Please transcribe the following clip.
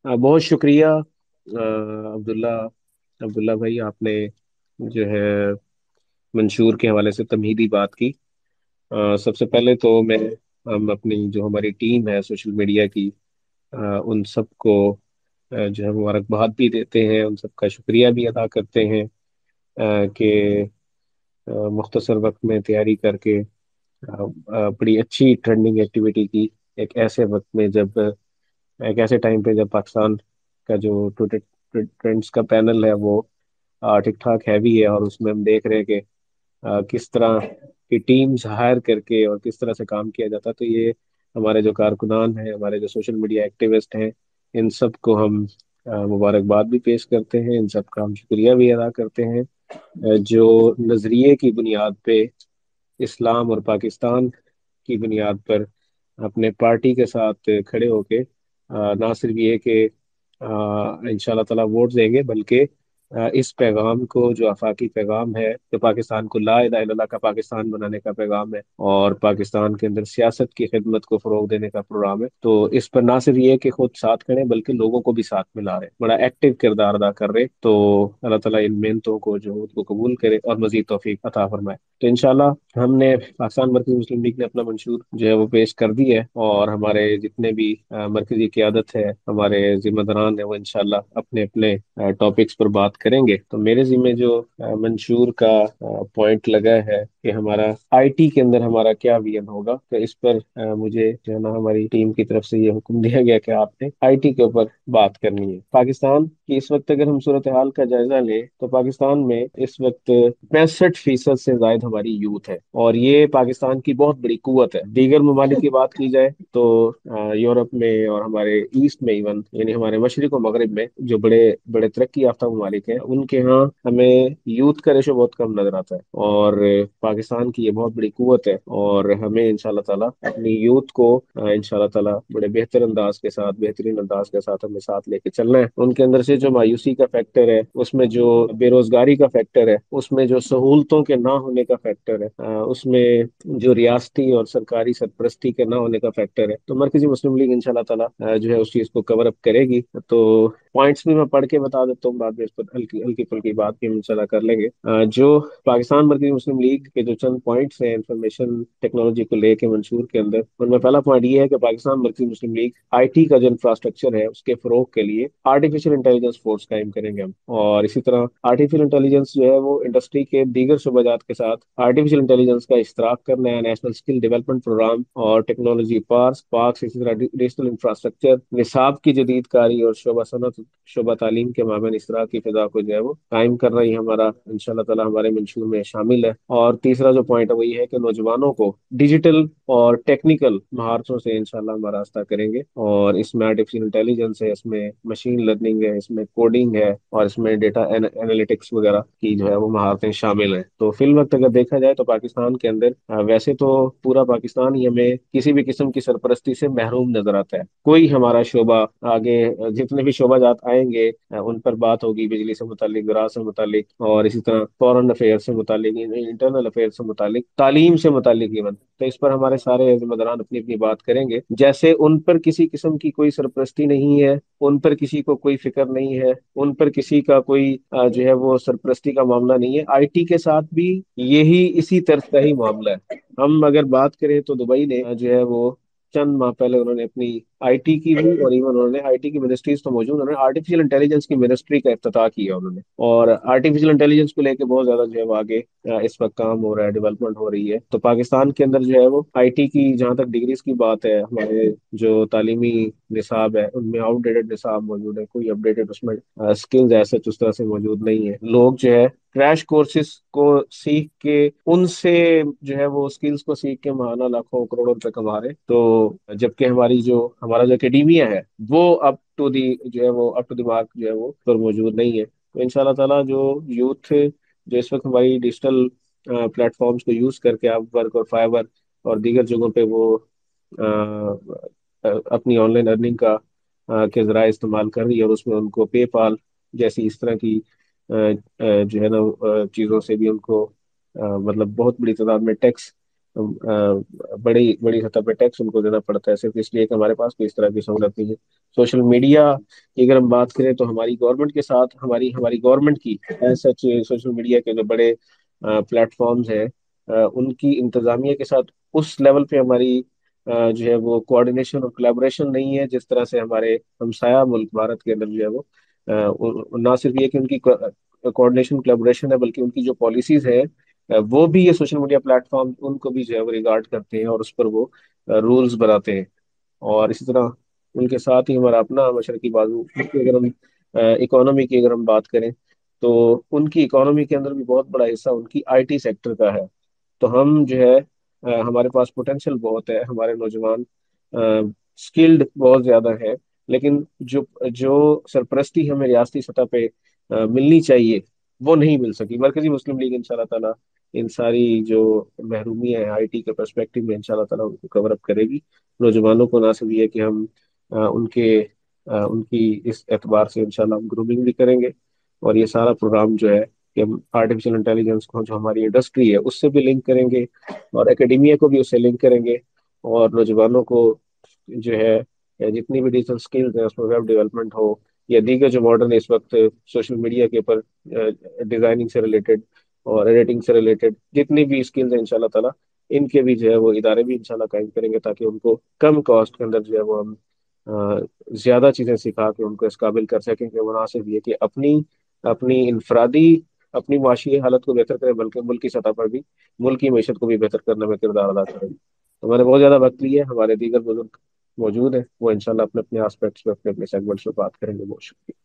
बहुत शुक्रिया अब्दुल्ला अब्दुल्ला भाई, आपने जो है मंशूर के हवाले से तमहीदी बात की। सबसे पहले तो हम अपनी जो हमारी टीम है सोशल मीडिया की, उन सबको जो है मुबारकबाद भी देते हैं, उन सबका शुक्रिया भी अदा करते हैं कि मुख्तसर वक्त में तैयारी करके बड़ी अच्छी ट्रेंडिंग एक्टिविटी की, एक ऐसे वक्त में जब एक ऐसे टाइम पे जब पाकिस्तान का जो ट्विटर ट्रेंड्स का पैनल है वो ठीक ठाक हैवी है, और उसमें हम देख रहे हैं कि किस तरह की टीम्स हायर करके और किस तरह से काम किया जाता है। तो ये हमारे जो कारकुनान हैं, हमारे जो सोशल मीडिया एक्टिविस्ट हैं, इन सब को हम मुबारकबाद भी पेश करते हैं, इन सब का हम शुक्रिया भी अदा करते हैं, जो नज़रिए की बुनियाद पे, इस्लाम और पाकिस्तान की बुनियाद पर अपने पार्टी के साथ खड़े होके ना सिर्फ ये कि इंशाल्लाह ताला वोट देंगे, बल्कि इस पैगाम को, जो आफाकी पैगाम है, जो पाकिस्तान को ला इलाहा इल्लल्लाह का पाकिस्तान बनाने का पैगाम है और पाकिस्तान के अंदर सियासत की खिदमत को फरोग देने का प्रोग्राम है, तो इस पर ना सिर्फ ये कि खुद साथ खड़े बल्कि लोगों को भी साथ मिला रहे, बड़ा एक्टिव किरदार अदा कर रहे। तो अल्लाह ताला इन मेहनतों को जो उनको कबूल करे और मजीद तौफीक अता फरमाए। तो इंशाल्लाह हमने पाकिस्तान मरकजी मुस्लिम लीग ने अपना मंशूर जो है वो पेश कर दी है, और हमारे जितने भी मरकजी क़यादत है, हमारे जिम्मेदारान है, वो इंशाल्लाह अपने अपने टॉपिक्स पर बात करेंगे। तो मेरे जिम्मे जो मंशूर का पॉइंट लगा है कि हमारा आईटी के अंदर हमारा क्या विजन होगा, तो इस पर मुझे जो है ना हमारी टीम की तरफ से ये हुक्म दिया गया कि आपने आईटी के ऊपर बात करनी है। पाकिस्तान की इस वक्त अगर हम सूरत हाल का जायजा लें, तो पाकिस्तान में इस वक्त 65% से ज्यादा हमारी यूथ है, और ये पाकिस्तान की बहुत बड़ी कुवत है। दीगर ममालिक की बात की जाए तो यूरोप में और हमारे ईस्ट में, इवन यानी हमारे मशरिक और मगरिब में जो बड़े बड़े तरक्की याफ्ता ममालिक हैं, उनके यहाँ हमें यूथ का रेशो बहुत कम नजर आता है, और पाकिस्तान की ये बहुत बड़ी कुवत है, और हमें इंशाल्लाह ताला अपनी यूथ को इंशाल्लाह ताला बड़े बेहतर अंदाज के साथ, बेहतरीन अंदाज के साथ हमें साथ लेके चलना है। उनके अंदर से जो मायूसी का फैक्टर है, उसमें जो बेरोजगारी का फैक्टर है, उसमें जो सहूलतों के ना होने का फैक्टर है, उसमें जो रियासती और सरकारी सरपरस्ती के ना होने का फैक्टर है, तो मरकजी मुस्लिम लीग इंशाल्लाह ताला जो है उस चीज को कवर अप करेगी। तो पॉइंट्स भी मैं पढ़ के बता देता हूँ, बाद में इस पर हल्की हल्की फुल्की बात भी हम इंशाल्लाह कर लेंगे। जो पाकिस्तान मरकजी मुस्लिम लीग के जो चंद पॉइंट्स हैं इंफॉर्मेशन टेक्नोलॉजी को लेके मंशूर के अंदर, उनमें पहला पॉइंट ये है कि पाकिस्तान मरकजी मुस्लिम लीग आईटी का जो इंफ्रास्ट्रक्चर है उसके फरोग के लिए आर्टिफिशियल इंटेलिजेंस फोर्स कायम करेंगे हम। और इसी तरह आर्टिफिशियल इंटेलिजेंस जो है वो इंडस्ट्री के दीगर शुबजात के साथ आर्टिफिशियल इंटेलिजेंस का इश्तराक करना है, नेशनल स्किल डेवलपमेंट प्रोग्राम और टेक्नोलॉजी पार्क्स पार्क्स इसी तरह डिजिटल इंफ्रास्ट्रक्चर, निसाब की जदीद कारी और शोबा सनत, शोबा तालीम के मामले इस तरह की फिजा को जो है वो कायम कर रही हमारा इंशाल्लाह ताला हमारे मंशूर में शामिल है। और तीसरा जो पॉइंट है वो ये है कि नौजवानों को डिजिटल और टेक्निकल महारतों से इंशाल्लाह हम रास्ता करेंगे, और इसमें आर्टिफिशियल इंटेलिजेंस है, इसमें मशीन लर्निंग है, इसमें कोडिंग है, और इसमें डेटा एनालिटिक्स वगैरह की जो है वो महारतें शामिल हैं। तो फिल वक्त अगर देखा जाए तो पाकिस्तान के अंदर वैसे तो पूरा पाकिस्तान ही हमें किसी भी किस्म की सरपरस्ती से महरूम नजर आता है। कोई हमारा शोबा आगे, जितने भी शोबाजात आएंगे उन पर बात होगी बिजली से मुतालिक, ज़राअत से मुतालिक, और इसी तरह फॉरेन अफेयर से मुतालिक, इंटरनल अफेयर से मुतालिक, तालीम से मुतालिक इवन। तो इस पर हमारे सारे जिम्मेदारान अपनी अपनी बात करेंगे। जैसे उन पर किसी किस्म की कोई सरपरस्ती नहीं है, उन पर किसी को कोई फिक्र नहीं है, उन पर किसी का कोई जो है वो सरपरस्ती का मामला नहीं है, आईटी के साथ भी यही इसी तरह का ही मामला है। हम अगर बात करें तो दुबई ने जो है वो चंद माह पहले उन्होंने अपनी आईटी की भी, और इवन उन्होंने आईटी की मिनिस्ट्रीज तो मौजूद, उन्होंने आर्टिफिशियल इंटेलिजेंस की मिनिस्ट्री का इफ्तिताह किया उन्होंने। और आर्टिफिशियल इंटेलिजेंस को लेके बहुत ज्यादा जो है वो आगे इस वक्त काम हो रहा है, डेवलपमेंट हो रही है। तो पाकिस्तान के अंदर जो है वो आईटी की जहाँ तक डिग्रीज की बात है, हमारे जो तालीमी निसाब है उनमें आउटडेटेड निसाब मौजूद है, कोई अपडेटेड उसमें स्किल्स ऐसे उस तरह से मौजूद नहीं है। लोग जो है क्रैश कोर्सेज को सीख के, उनसे जो है वो स्किल्स को सीख के माहाना लाखों करोड़ों रुपए कमा रहे। तो जबकि हमारा जो एकेडमिया है वो अप टू दी जो है वो अप टू द मार्क जो है वो पर मौजूद नहीं है। तो इंशाल्लाह ताला जो यूथ जो इस वक्त हमारी डिजिटल प्लेटफॉर्म्स को यूज करके आप वर्क और फाइवर और दीगर जगहों पे वो अपनी ऑनलाइन अर्निंग का के जराए इस्तेमाल कर रही है, और उसमें उनको पेपाल जैसी इस तरह की जो है ना चीज़ों से भी उनको मतलब बहुत बड़ी तादाद में टैक्स बड़ी बड़ी सतह पे टैक्स उनको देना पड़ता है, सिर्फ इसलिए कि हमारे पास कोई इस तरह की सहूलत नहीं है। सोशल मीडिया की अगर हम बात करें तो हमारी गवर्नमेंट के साथ, हमारी हमारी गवर्नमेंट की एज सच सोशल मीडिया के जो बड़े प्लेटफॉर्म्स हैं, उनकी इंतजामिया के साथ उस लेवल पे हमारी जो है वो कोऑर्डिनेशन और कोलैबोरेशन नहीं है, जिस तरह से हमारे हमसाया मुल्क भारत के अंदर जो है वो ना सिर्फ ये कि उनकी कोऑर्डिनेशन कोलैबोरेशन है, बल्कि उनकी जो पॉलिसीज है वो भी ये सोशल मीडिया प्लेटफॉर्म उनको भी जो है वो रिगार्ड करते हैं और उस पर वो रूल्स बनाते हैं। और इसी तरह उनके साथ ही हमारा अपना मशरकी बाजू, उनकी अगर हम इकोनॉमी की अगर हम बात करें तो उनकी इकोनॉमी के अंदर भी बहुत बड़ा हिस्सा उनकी आईटी सेक्टर का है। तो हम जो है हमारे पास पोटेंशियल बहुत है, हमारे नौजवान स्किल्ड बहुत ज्यादा है, लेकिन जो जो सरपरस्ती हमें रियासती सतह पे मिलनी चाहिए वो नहीं मिल सकी। मरकजी मुस्लिम लीग इंशाल्लाह ताला इन सारी जो महरूमी है आईटी के पर्सपेक्टिव में इंशाल्लाह ताला उनको कवर अप करेगी। नौजवानों को ना सिर्फ ये कि हम उनकी इस एतबार से इंशाल्लाह हम ग्रूमिंग भी करेंगे, और ये सारा प्रोग्राम जो है कि हम आर्टिफिशियल इंटेलिजेंस को जो हमारी इंडस्ट्री है उससे भी लिंक करेंगे, और एकेडमिया को भी उससे लिंक करेंगे, और नौजवानों को जो है जितनी भी डिजिटल स्किल्स हैं उसमें वेब डेवलपमेंट हो या दीगर जो मॉडर्न इस वक्त सोशल मीडिया के ऊपर डिजाइनिंग से रिलेटेड और एडिटिंग से रिलेटेड जितनी भी स्किल्स हैं इंशाल्लाह ताला इनके भी जो है वो इदारे भी इंशाल्लाह कायम करेंगे, ताकि उनको कम कॉस्ट के अंदर जो है वो हम ज्यादा चीजें सिखा के उनको इस काबिल कर सकें कि वो ना सिर्फ ये कि अपनी अपनी इनफरादी अपनी माशी हालत को बेहतर करें, बल्कि मुल्क की सतह पर भी मुल्क की मीशत को भी बेहतर करने में किरदार अदा करें। तो मैंने बहुत ज्यादा वक्त लिया है, हमारे दीगर बुजुर्ग मौजूद हैं, वो इंशाल्लाह अपने अपने आस्पेक्ट्स पे अपने अपने सेगमेंट्स पे बात करेंगे। बहुत शुक्रिया।